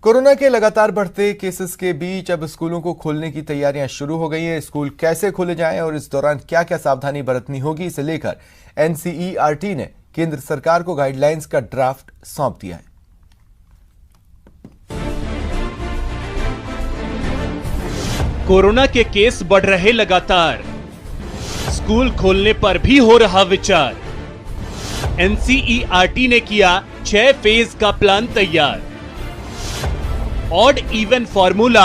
Corona के लगातार बढ़ते केसेस के बीच अब स्कूलों को खोलने की तैयारियां शुरू हो गई हैं। स्कूल कैसे खोले जाएं और इस दौरान क्या क्या सावधानी बरतनी होगी, इसे लेकर एनसीईआरटी ने केंद्र सरकार को गाइडलाइंस का ड्राफ्ट सौंप दिया है। कोरोना के केस बढ़ रहे लगातार, स्कूल खोलने पर भी हो रहा विचार। एनसीईआरटी ने किया 6 फेज का प्लान तैयार। Odd even formula,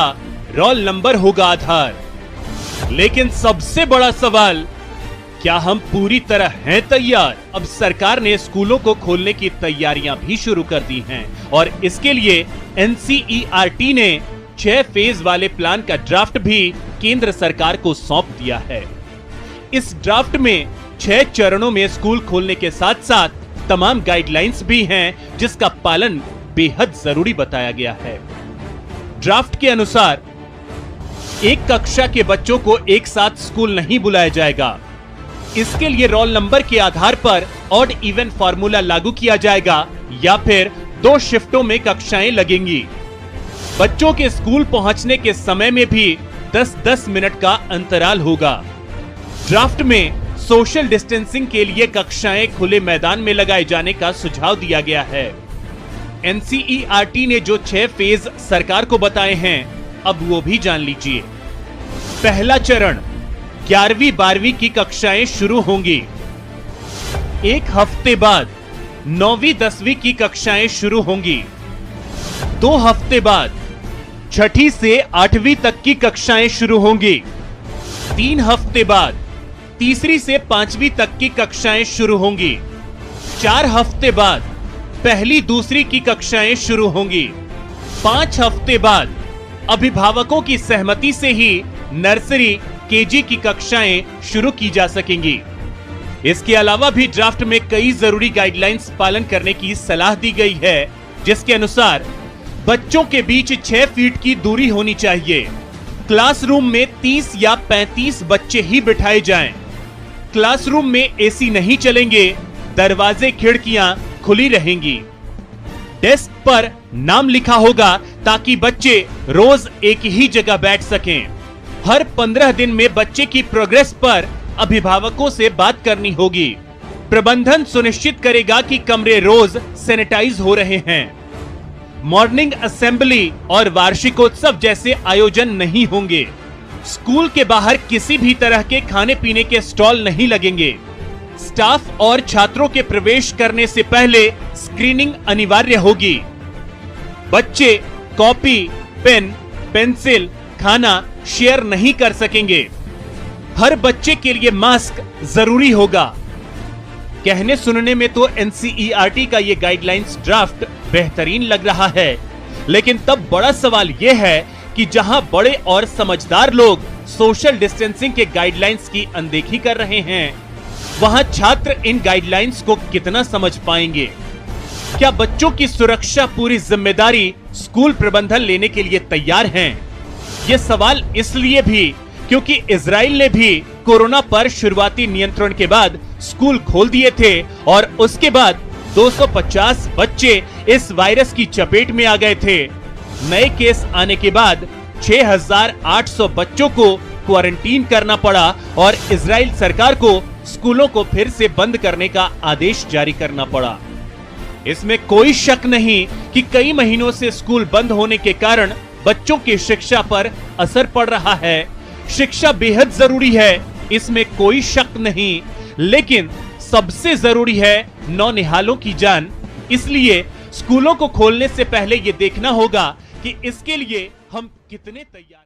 roll number होगा आधार। लेकिन सबसे बड़ा सवाल, क्या हम पूरी तरह हैं तैयार? अब सरकार ने स्कूलों को खोलने की तैयारियां भी शुरू कर दी हैं और इसके लिए एनसीईआरटी ने 6 फेज वाले प्लान का ड्राफ्ट भी केंद्र सरकार को सौंप दिया है। इस ड्राफ्ट में 6 चरणों में स्कूल खोलने के साथ साथ तमाम गाइडलाइंस भी हैं, जिसका पालन बेहद जरूरी बताया गया है। ड्राफ्ट के अनुसार एक कक्षा के बच्चों को एक साथ स्कूल नहीं बुलाया जाएगा। इसके लिए रोल नंबर के आधार पर ऑड इवन फॉर्मूला लागू किया जाएगा या फिर 2 शिफ्टों में कक्षाएं लगेंगी। बच्चों के स्कूल पहुंचने के समय में भी 10-10 मिनट का अंतराल होगा। ड्राफ्ट में सोशल डिस्टेंसिंग के लिए कक्षाएं खुले मैदान में लगाए जाने का सुझाव दिया गया है। एनसीईआरटी ने जो 6 फेज सरकार को बताए हैं, अब वो भी जान लीजिए। पहला चरण, 11वीं 12वीं की कक्षाएं शुरू होंगी। 1 हफ्ते बाद 9वीं 10वीं की कक्षाएं शुरू होंगी। 2 हफ्ते बाद 6ठी से 8वीं तक की कक्षाएं शुरू होंगी। 3 हफ्ते बाद 3री से 5वीं तक की कक्षाएं शुरू होंगी। 4 हफ्ते बाद 1ली 2री की कक्षाएं शुरू होंगी। 5 हफ्ते बाद अभिभावकों की सहमति से ही नर्सरी केजी की कक्षाएं शुरू की जा सकेंगी। इसके अलावा भी ड्राफ्ट में कई जरूरी गाइडलाइंस पालन करने की सलाह दी गई है, जिसके अनुसार बच्चों के बीच 6 फीट की दूरी होनी चाहिए। क्लासरूम में 30 या 35 बच्चे ही बिठाए जाएं। क्लासरूम में एसी नहीं चलेंगे, दरवाजे खिड़कियां खुली रहेंगी। डेस्क पर नाम लिखा होगा ताकि बच्चे रोज एक ही जगह बैठ सकें। हर 15 दिन में बच्चे की प्रोग्रेस पर अभिभावकों से बात करनी होगी। प्रबंधन सुनिश्चित करेगा कि कमरे रोज सैनिटाइज हो रहे हैं। मॉर्निंग असेंबली और वार्षिकोत्सव जैसे आयोजन नहीं होंगे। स्कूल के बाहर किसी भी तरह के खाने पीने के स्टॉल नहीं लगेंगे। स्टाफ और छात्रों के प्रवेश करने से पहले स्क्रीनिंग अनिवार्य होगी। बच्चे कॉपी, पेन, पेंसिल, खाना शेयर नहीं कर सकेंगे। हर बच्चे के लिए मास्क जरूरी होगा। कहने सुनने में तो एनसीईआरटी का ये गाइडलाइंस ड्राफ्ट बेहतरीन लग रहा है, लेकिन तब बड़ा सवाल यह है कि जहां बड़े और समझदार लोग सोशल डिस्टेंसिंग के गाइडलाइंस की अनदेखी कर रहे हैं, वहां छात्र इन गाइडलाइंस को कितना समझ पाएंगे? क्या बच्चों की सुरक्षा पूरी जिम्मेदारी स्कूल प्रबंधन लेने के लिए तैयार हैं? यह सवाल इसलिए भी क्योंकि इजराइल ने भी कोरोना पर शुरुआती नियंत्रण के बाद स्कूल खोल दिए थे और उसके बाद 250 बच्चे इस वायरस की चपेट में आ गए थे। नए केस आने के बाद 6,800 बच्चों को क्वारंटीन करना पड़ा और इजराइल सरकार को स्कूलों को फिर से बंद करने का आदेश जारी करना पड़ा। इसमें कोई शक नहीं कि कई महीनों से स्कूल बंद होने के कारण बच्चों की शिक्षा पर असर पड़ रहा है। शिक्षा बेहद जरूरी है, इसमें कोई शक नहीं, लेकिन सबसे जरूरी है नौनिहालों की जान। इसलिए स्कूलों को खोलने से पहले यह देखना होगा कि इसके लिए हम कितने तैयार